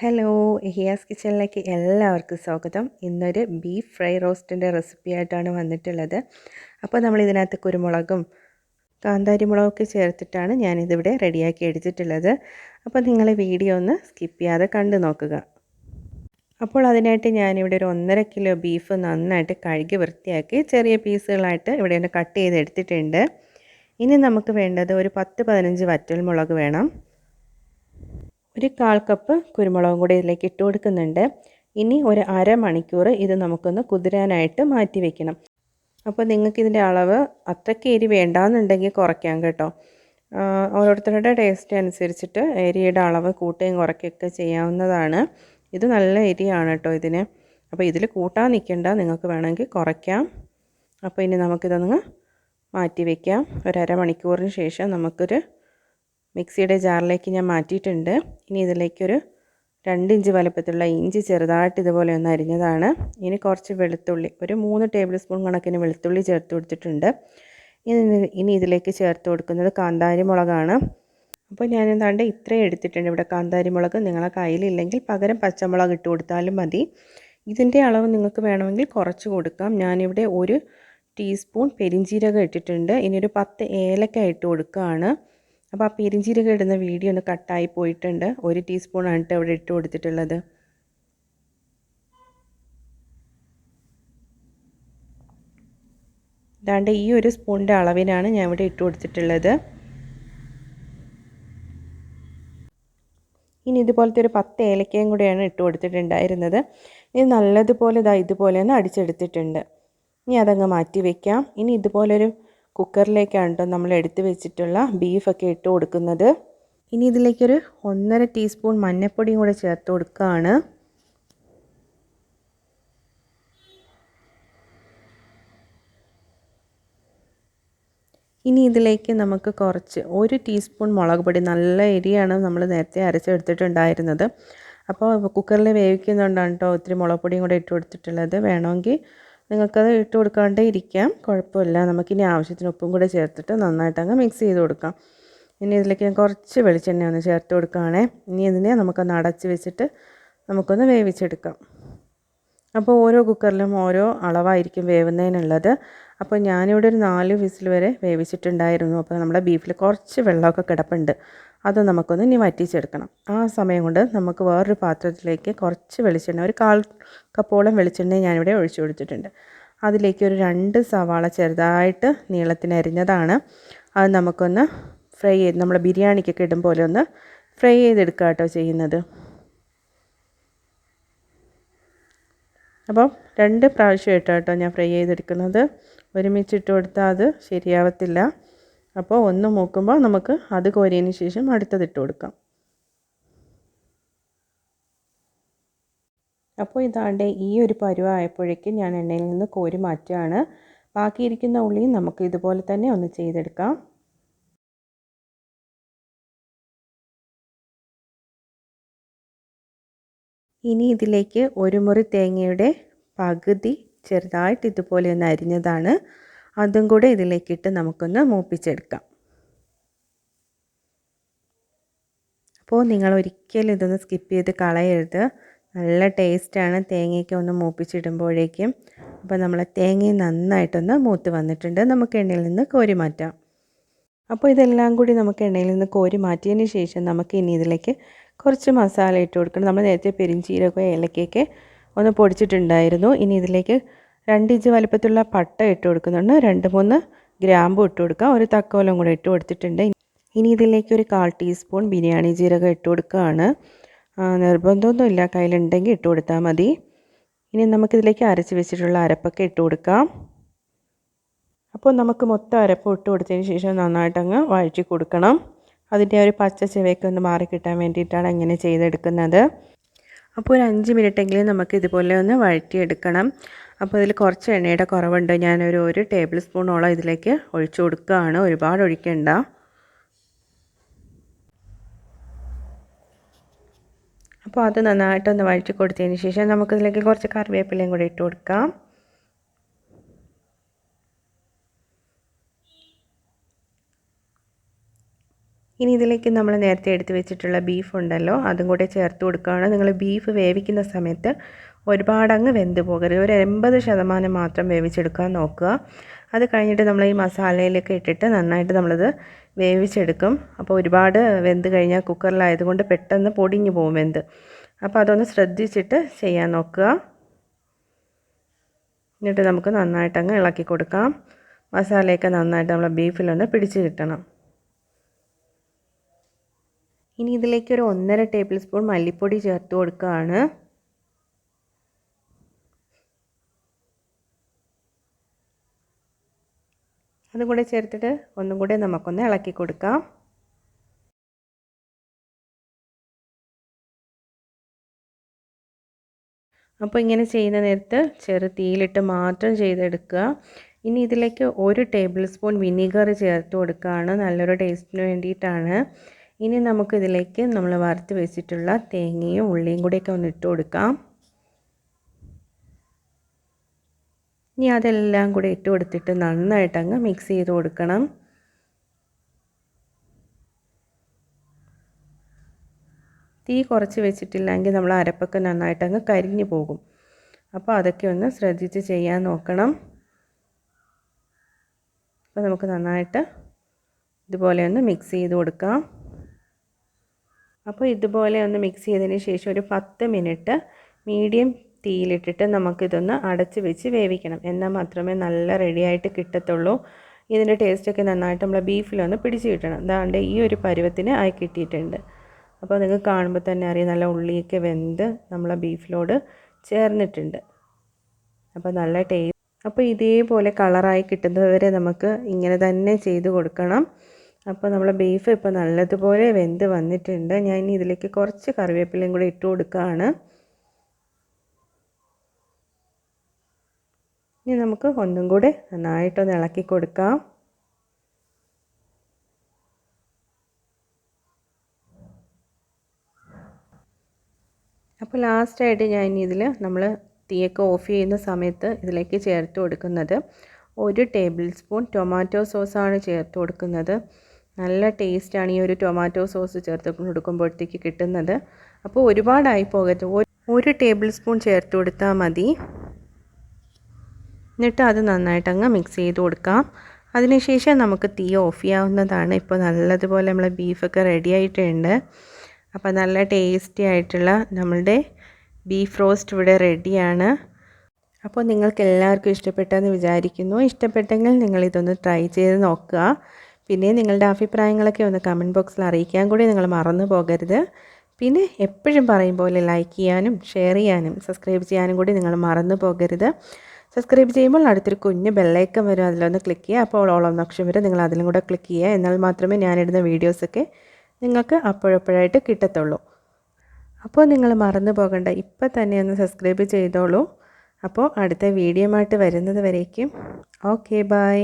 Hello, yahyas കിച്ചണിലേക്ക് എല്ലാവർക്കും സ്വാഗതം. ഇന്നൊരു ബീഫ് ഫ്രൈ റോസ്റ്റിൻ്റെ റെസിപ്പി ആയിട്ടാണ് വന്നിട്ടുള്ളത്. അപ്പോൾ നമ്മൾ ഇതിനകത്ത് കുരുമുളകും കാന്താരി മുളകൊക്കെ ചേർത്തിട്ടാണ് ഞാനിതിവിടെ റെഡിയാക്കി എടുത്തിട്ടുള്ളത്. അപ്പോൾ നിങ്ങൾ വീഡിയോ ഒന്ന് സ്കിപ്പ് ചെയ്യാതെ കണ്ടു നോക്കുക. അപ്പോൾ അതിനായിട്ട് ഞാനിവിടെ ഒരു 1.5 കിലോ ബീഫ് നന്നായിട്ട് കഴുകി വൃത്തിയാക്കി ചെറിയ പീസുകളായിട്ട് ഇവിടെ ഒന്ന് കട്ട് ചെയ്തെടുത്തിട്ടുണ്ട്. ഇനി നമുക്ക് വേണ്ടത് ഒരു 10-15 വറ്റൽമുളക് വേണം. ഒരു 1/4 കപ്പ് കുരുമുളകും കൂടി ഇതിലേക്ക് ഇട്ട് കൊടുക്കുന്നുണ്ട്. ഇനി ഒരു അരമണിക്കൂർ ഇത് നമുക്കൊന്ന് കുതിരാനായിട്ട് മാറ്റി വെക്കണം. അപ്പോൾ നിങ്ങൾക്ക് ഇതിൻ്റെ അളവ് അത്രയ്ക്ക് എരി വേണ്ടാന്നുണ്ടെങ്കിൽ കുറയ്ക്കാം കേട്ടോ. ഓരോരുത്തരുടെ ടേസ്റ്റ് അനുസരിച്ചിട്ട് എരിയുടെ അളവ് കൂട്ടുകയും കുറയ്ക്കുകയൊക്കെ ചെയ്യാവുന്നതാണ്. ഇത് നല്ല എരിയാണ് കേട്ടോ ഇതിന്. അപ്പോൾ ഇതിൽ കൂട്ടാൻ നിൽക്കേണ്ട, നിങ്ങൾക്ക് വേണമെങ്കിൽ കുറയ്ക്കാം. അപ്പോൾ ഇനി നമുക്കിതൊന്ന് മാറ്റി വയ്ക്കാം. ഒരു അരമണിക്കൂറിന് ശേഷം നമുക്കൊരു മിക്സിയുടെ ജാറിലേക്ക് ഞാൻ മാറ്റിയിട്ടുണ്ട്. ഇനി ഇതിലേക്കൊരു 2 ഇഞ്ച് വലുപ്പത്തിലുള്ള ഇഞ്ചി ചെറുതായിട്ട് ഇതുപോലെ ഒന്ന് അരിഞ്ഞതാണ്. ഇനി കുറച്ച് വെളുത്തുള്ളി, ഒരു 3 ടേബിൾ സ്പൂൺ കണക്കിന് വെളുത്തുള്ളി ചേർത്ത് കൊടുത്തിട്ടുണ്ട്. ഇനി ഇതിലേക്ക് ചേർത്ത് കൊടുക്കുന്നത് കാന്താരി മുളകാണ്. അപ്പോൾ ഞാനെന്താണ്ട് ഇത്രയും എടുത്തിട്ടുണ്ട് ഇവിടെ കാന്താരി മുളക്. നിങ്ങളെ കയ്യിലില്ലെങ്കിൽ പകരം പച്ചമുളക് ഇട്ട് കൊടുത്താലും മതി. ഇതിൻ്റെ അളവ് നിങ്ങൾക്ക് വേണമെങ്കിൽ കുറച്ച് കൊടുക്കാം. ഞാനിവിടെ 1 ടീസ്പൂൺ പെരിഞ്ജീരകം ഇട്ടിട്ടുണ്ട്. ഇനി ഒരു 10 ഏലക്ക ഇട്ട് കൊടുക്കുകയാണ്. അപ്പോൾ ആ പെരിഞ്ജീരകം ഇടുന്ന വീഡിയോ ഒന്ന് കട്ടായി പോയിട്ടുണ്ട്. 1 ടീസ്പൂണാണ് ഇവിടെ ഇട്ട് കൊടുത്തിട്ടുള്ളത്. ദാണ്ട് ഈ ഒരു സ്പൂണിൻ്റെ അളവിനാണ് ഞാൻ ഇവിടെ ഇട്ട് കൊടുത്തിട്ടുള്ളത്. ഇനി ഇതുപോലത്തെ ഒരു 10 ഏലക്കയും കൂടെയാണ് ഇട്ട് കൊടുത്തിട്ടുണ്ടായിരുന്നത്. ഇത് നല്ലതുപോലെ ഇതുപോലെ ഒന്ന് അടിച്ചെടുത്തിട്ടുണ്ട്. ഇനി അതങ്ങ് മാറ്റി വയ്ക്കാം. ഇനി ഇതുപോലൊരു കുക്കറിലേക്കാണ് കേട്ടോ നമ്മൾ എടുത്ത് വെച്ചിട്ടുള്ള ബീഫൊക്കെ ഇട്ട് കൊടുക്കുന്നത്. ഇനി ഇതിലേക്കൊരു 1.5 ടീസ്പൂൺ മഞ്ഞൾപ്പൊടിയും കൂടെ ചേർത്ത് കൊടുക്കുകയാണ്. ഇനി ഇതിലേക്ക് നമുക്ക് കുറച്ച് 1 ടീസ്പൂൺ മുളക് പൊടി, നല്ല എരിയാണ് നമ്മൾ നേരത്തെ അരച്ചെടുത്തിട്ടുണ്ടായിരുന്നത്. അപ്പോൾ കുക്കറിൽ വേവിക്കുന്നുണ്ടാണ് കേട്ടോ ഒത്തിരി മുളക് പൊടിയും കൂടെ ഇട്ട് കൊടുത്തിട്ടുള്ളത്. വേണമെങ്കിൽ നിങ്ങൾക്കത് ഇട്ട് കൊടുക്കാണ്ടേ ഇരിക്കാം, കുഴപ്പമില്ല. നമുക്കിനി ആവശ്യത്തിന് ഉപ്പും കൂടെ ചേർത്തിട്ട് നന്നായിട്ട് അങ്ങ് മിക്സ് ചെയ്ത് കൊടുക്കാം. ഇനി ഇതിലേക്ക് ഞാൻ കുറച്ച് വെളിച്ചെണ്ണ ഒന്ന് ചേർത്ത് കൊടുക്കുകയാണേ. ഇനി ഇതിനെ നമുക്കൊന്ന് അടച്ച് വെച്ചിട്ട് നമുക്കൊന്ന് വേവിച്ചെടുക്കാം. അപ്പോൾ ഓരോ കുക്കറിലും ഓരോ അളവായിരിക്കും വേവുന്നതിനുള്ളത്. അപ്പോൾ ഞാനിവിടെ ഒരു 4 വിസിൽ വരെ വേവിച്ചിട്ടുണ്ടായിരുന്നു. അപ്പോൾ നമ്മുടെ ബീഫിൽ കുറച്ച് വെള്ളമൊക്കെ കിടപ്പുണ്ട്. അത് നമുക്കൊന്ന് ഇനി വറ്റിച്ചെടുക്കണം. ആ സമയം കൊണ്ട് നമുക്ക് വേറൊരു പാത്രത്തിലേക്ക് കുറച്ച് വെളിച്ചെണ്ണ, ഒരു 1/4 കപ്പോളം വെളിച്ചെണ്ണ ഞാനിവിടെ ഒഴിച്ചു കൊടുത്തിട്ടുണ്ട്. അതിലേക്ക് ഒരു 2 സവാള ചെറുതായിട്ട് നീളത്തിന് അരിഞ്ഞതാണ്. അത് നമുക്കൊന്ന് ഫ്രൈ ചെയ്ത്, നമ്മൾ ബിരിയാണിക്കൊക്കെ ഇടും പോലെ ഒന്ന് ഫ്രൈ ചെയ്തെടുക്കുക കേട്ടോ ചെയ്യുന്നത്. അപ്പം 2 പ്രാവശ്യമായിട്ടാണ് കേട്ടോ ഞാൻ ഫ്രൈ ചെയ്തെടുക്കുന്നത്. ഒരുമിച്ചിട്ട് കൊടുത്താൽ അത് ശരിയാവത്തില്ല. അപ്പോൾ ഒന്ന് മൂക്കുമ്പോൾ നമുക്ക് അത് കോരിയതിന് ശേഷം അടുത്തതിട്ട് കൊടുക്കാം. അപ്പോൾ ഇതാണ്ട് ഈ ഒരു പരുവമായപ്പോഴേക്കും ഞാൻ എണ്ണയിൽ നിന്ന് കോരി മാറ്റുകയാണ്. ബാക്കിയിരിക്കുന്ന ഉള്ളിയും നമുക്ക് ഇതുപോലെ തന്നെ ഒന്ന് ചെയ്തെടുക്കാം. ഇനി ഇതിലേക്ക് 1 മുറി തേങ്ങയുടെ പകുതി ചെറുതായിട്ട് ഇതുപോലെ ഒന്ന് അരിഞ്ഞതാണ്. അതും കൂടെ ഇതിലേക്കിട്ട് നമുക്കൊന്ന് മൂപ്പിച്ചെടുക്കാം. അപ്പോൾ നിങ്ങൾ ഒരിക്കലും ഇതൊന്ന് സ്കിപ്പ് ചെയ്ത് കളയരുത്. നല്ല ടേസ്റ്റാണ് തേങ്ങയൊക്കെ ഒന്ന് മൂപ്പിച്ചിടുമ്പോഴേക്കും. അപ്പോൾ നമ്മളെ തേങ്ങ നന്നായിട്ടൊന്ന് മൂത്ത് വന്നിട്ടുണ്ട്. നമുക്ക് എണ്ണയിൽ നിന്ന് കോരി മാറ്റാം. അപ്പോൾ ഇതെല്ലാം കൂടി നമുക്ക് എണ്ണയിൽ നിന്ന് കോരി മാറ്റിയതിന് ശേഷം നമുക്ക് ഇനി ഇതിലേക്ക് കുറച്ച് മസാല ഇട്ട് കൊടുക്കണം. നമ്മൾ നേരത്തെ പെരിഞ്ജീരകം ഏലക്കയൊക്കെ ഒന്ന് പൊടിച്ചിട്ടുണ്ടായിരുന്നു. ഇനി ഇതിലേക്ക് 2 ഇഞ്ച് വലുപ്പത്തിലുള്ള പട്ട ഇട്ട് കൊടുക്കുന്നുണ്ട്. 2-3 ഗ്രാമ്പും ഇട്ട് കൊടുക്കാം. ഒരു തക്കോലം കൂടെ ഇട്ട് കൊടുത്തിട്ടുണ്ട്. ഇനി ഇതിലേക്ക് ഒരു 1/4 ടീസ്പൂൺ ബിരിയാണി ജീരകം ഇട്ട് കൊടുക്കുകയാണ്. നിർബന്ധമൊന്നുമില്ല, കയ്യിലുണ്ടെങ്കിൽ ഇട്ട് കൊടുത്താൽ മതി. ഇനി നമുക്കിതിലേക്ക് അരച്ച് വെച്ചിട്ടുള്ള അരപ്പൊക്കെ ഇട്ട് കൊടുക്കാം. അപ്പോൾ നമുക്ക് മൊത്തം അരപ്പ് ഇട്ട് കൊടുത്തതിന് ശേഷം നന്നായിട്ടങ്ങ് വഴറ്റി കൊടുക്കണം. അതിൻ്റെ ഒരു പച്ച ചുവയൊക്കെ ഒന്ന് മാറിക്കിട്ടാൻ വേണ്ടിയിട്ടാണ് ഇങ്ങനെ ചെയ്തെടുക്കുന്നത്. അപ്പോൾ ഒരു 5 മിനിറ്റെങ്കിലും നമുക്ക് ഇതുപോലെ ഒന്ന് വഴറ്റിയെടുക്കണം. അപ്പോൾ ഇതിൽ കുറച്ച് എണ്ണയുടെ കുറവുണ്ട്. ഞാനൊരു 1 ടേബിൾ സ്പൂണോളം ഇതിലേക്ക് ഒഴിച്ചു കൊടുക്കുകയാണ്. ഒരുപാട് ഒഴിക്കണ്ട. അപ്പോൾ അത് നന്നായിട്ടൊന്ന് വഴറ്റി കൊടുത്തതിന് ശേഷം നമുക്കിതിലേക്ക് കുറച്ച് കറിവേപ്പിലയും കൂടി ഇട്ട് കൊടുക്കാം. ഇനി ഇതിലേക്ക് നമ്മൾ നേരത്തെ എടുത്ത് വെച്ചിട്ടുള്ള ബീഫ് ഉണ്ടല്ലോ അതും കൂടെ ചേർത്ത് കൊടുക്കുകയാണ്. നിങ്ങൾ ബീഫ് വേവിക്കുന്ന സമയത്ത് ഒരുപാടങ്ങ് വെന്ത് പോകരുത്. ഒരു 80% മാത്രം വേവിച്ചെടുക്കാൻ നോക്കുക. അത് കഴിഞ്ഞിട്ട് നമ്മൾ ഈ മസാലയിലൊക്കെ ഇട്ടിട്ട് നന്നായിട്ട് നമ്മളത് വേവിച്ചെടുക്കും. അപ്പോൾ ഒരുപാട് വെന്ത് കഴിഞ്ഞാൽ കുക്കറിലായതുകൊണ്ട് പെട്ടെന്ന് പൊടിഞ്ഞു പോകും വെന്ത്. അപ്പോൾ അതൊന്ന് ശ്രദ്ധിച്ചിട്ട് ചെയ്യാൻ നോക്കുക. എന്നിട്ട് നമുക്ക് നന്നായിട്ടങ്ങ് ഇളക്കി കൊടുക്കാം. മസാലയൊക്കെ നന്നായിട്ട് നമ്മളെ ബീഫിലൊന്ന് പിടിച്ച് കിട്ടണം. ഇനി ഇതിലേക്ക് ഒരു 1.5 ടേബിൾ സ്പൂൺ മല്ലിപ്പൊടി ചേർത്ത് കൊടുക്കുകയാണ്. അതും കൂടെ ചേർത്തിട്ട് ഒന്നും കൂടെ നമുക്കൊന്ന് ഇളക്കി കൊടുക്കാം. അപ്പോൾ ഇങ്ങനെ ചെയ്യുന്ന നേരത്ത് ചെറു തീയിലിട്ട് മാത്രം ചെയ്തെടുക്കുക. ഇനി ഇതിലേക്ക് 1 ടേബിൾ സ്പൂൺ വിനീഗർ ചേർത്ത് കൊടുക്കുകയാണ്. നല്ലൊരു ടേസ്റ്റിന് വേണ്ടിയിട്ടാണ്. ഇനി നമുക്കിതിലേക്ക് നമ്മൾ വറുത്ത് വെച്ചിട്ടുള്ള തേങ്ങയും ഉള്ളിയും കൂടെയൊക്കെ ഒന്ന് ഇട്ട് കൊടുക്കാം. ഇനി അതെല്ലാം കൂടെ ഇട്ട് കൊടുത്തിട്ട് നന്നായിട്ടങ്ങ് മിക്സ് ചെയ്ത് കൊടുക്കണം. തീ കുറച്ച് വെച്ചിട്ടില്ലെങ്കിൽ നമ്മൾ അരപ്പൊക്കെ നന്നായിട്ടങ്ങ് കരിഞ്ഞു പോകും. അപ്പോൾ അതൊക്കെ ഒന്ന് ശ്രദ്ധിച്ച് ചെയ്യാൻ നോക്കണം. അപ്പോൾ നമുക്ക് നന്നായിട്ട് ഇതുപോലെ ഒന്ന് മിക്സ് ചെയ്ത് കൊടുക്കാം. അപ്പോൾ ഇതുപോലെ ഒന്ന് മിക്സ് ചെയ്തതിന് ശേഷം ഒരു 10 മിനിറ്റ് മീഡിയം തീയിലിട്ടിട്ട് നമുക്കിതൊന്ന് അടച്ച് വെച്ച് വേവിക്കണം. എന്നാൽ മാത്രമേ നല്ല റെഡിയായിട്ട് കിട്ടത്തുള്ളൂ. ഇതിൻ്റെ ടേസ്റ്റൊക്കെ നന്നായിട്ട് നമ്മളെ ബീഫിലൊന്ന് പിടിച്ച് കിട്ടണം. അതാണ്ട് ഈ ഒരു പരുവത്തിന് ആയി കിട്ടിയിട്ടുണ്ട്. അപ്പോൾ നിങ്ങൾക്ക് കാണുമ്പോൾ തന്നെ അറിയാം നല്ല ഉള്ളിയൊക്കെ വെന്ത് നമ്മളെ ബീഫിലോട് ചേർന്നിട്ടുണ്ട്. അപ്പോൾ നല്ല ടേസ്റ്റ്. അപ്പോൾ ഇതേപോലെ കളറായി കിട്ടുന്നതുവരെ നമുക്ക് ഇങ്ങനെ തന്നെ ചെയ്ത് കൊടുക്കണം. അപ്പോൾ നമ്മളെ ബീഫ് ഇപ്പോൾ നല്ലതുപോലെ വെന്ത് വന്നിട്ടുണ്ട്. ഞാൻ ഇനി ഇതിലേക്ക് കുറച്ച് കറിവേപ്പിലയും കൂടി ഇട്ട് കൊടുക്കുകയാണ്. ഇനി നമുക്ക് ഒന്നും കൂടെ നന്നായിട്ടൊന്ന് ഇളക്കി കൊടുക്കാം. അപ്പോൾ ലാസ്റ്റായിട്ട് ഞാൻ ഇനി ഇതിൽ നമ്മൾ തീയൊക്കെ ഓഫ് ചെയ്യുന്ന സമയത്ത് ഇതിലേക്ക് ചേർത്ത് കൊടുക്കുന്നത് 1 ടേബിൾ സ്പൂൺ ടൊമാറ്റോ സോസാണ് ചേർത്ത് കൊടുക്കുന്നത്. നല്ല ടേസ്റ്റാണ് ഈ ഒരു ടൊമാറ്റോ സോസ് ചേർത്ത് കൊടുക്കുമ്പോഴത്തേക്ക് കിട്ടുന്നത്. അപ്പോൾ ഒരുപാടായി പോകരുത്. 1 ടേബിൾ സ്പൂൺ ചേർത്ത് കൊടുത്താൽ മതി. എന്നിട്ട് അത് നന്നായിട്ടങ്ങ് മിക്സ് ചെയ്ത് കൊടുക്കാം. അതിനുശേഷം നമുക്ക് തീ ഓഫ് ചെയ്യാവുന്നതാണ്. ഇപ്പോൾ നല്ലതുപോലെ നമ്മളെ ബീഫൊക്കെ റെഡി ആയിട്ടുണ്ട്. അപ്പോൾ നല്ല ടേസ്റ്റി ആയിട്ടുള്ള നമ്മളുടെ ബീഫ് റോസ്റ്റ് ഇവിടെ റെഡിയാണ്. അപ്പോൾ നിങ്ങൾക്ക് എല്ലാവർക്കും ഇഷ്ടപ്പെട്ടെന്ന് വിചാരിക്കുന്നു. ഇഷ്ടപ്പെട്ടെങ്കിൽ നിങ്ങളിതൊന്ന് ട്രൈ ചെയ്ത് നോക്കുക. പിന്നെ നിങ്ങളുടെ അഭിപ്രായങ്ങളൊക്കെ ഒന്ന് കമൻറ്റ് ബോക്സിൽ അറിയിക്കാൻ കൂടി നിങ്ങൾ മറന്നു പോകരുത്. പിന്നെ എപ്പോഴും പറയും പോലെ ലൈക്ക് ചെയ്യാനും ഷെയർ ചെയ്യാനും സബ്സ്ക്രൈബ് ചെയ്യാനും കൂടി നിങ്ങൾ മറന്നു പോകരുത്. സബ്സ്ക്രൈബ് ചെയ്യുമ്പോൾ അടുത്തൊരു കുഞ്ഞ് ബെല്ലൈക്കൺ വരും, അതിലൊന്ന് ക്ലിക്ക് ചെയ്യുക. അപ്പോൾ ഓൾ എന്ന ഓപ്ഷൻ വരും, നിങ്ങൾ അതിലും കൂടെ ക്ലിക്ക് ചെയ്യുക. എന്നാൽ മാത്രമേ ഞാനിടുന്ന വീഡിയോസൊക്കെ നിങ്ങൾക്ക് അപ്പോഴപ്പോഴായിട്ട് കിട്ടത്തുള്ളൂ. അപ്പോൾ നിങ്ങൾ മറന്നു പോകണ്ട, ഇപ്പം തന്നെ ഒന്ന് സബ്സ്ക്രൈബ് ചെയ്തോളൂ. അപ്പോൾ അടുത്ത വീഡിയോ ആയിട്ട് വരുന്നത് വരേക്കും ഓക്കെ ബൈ.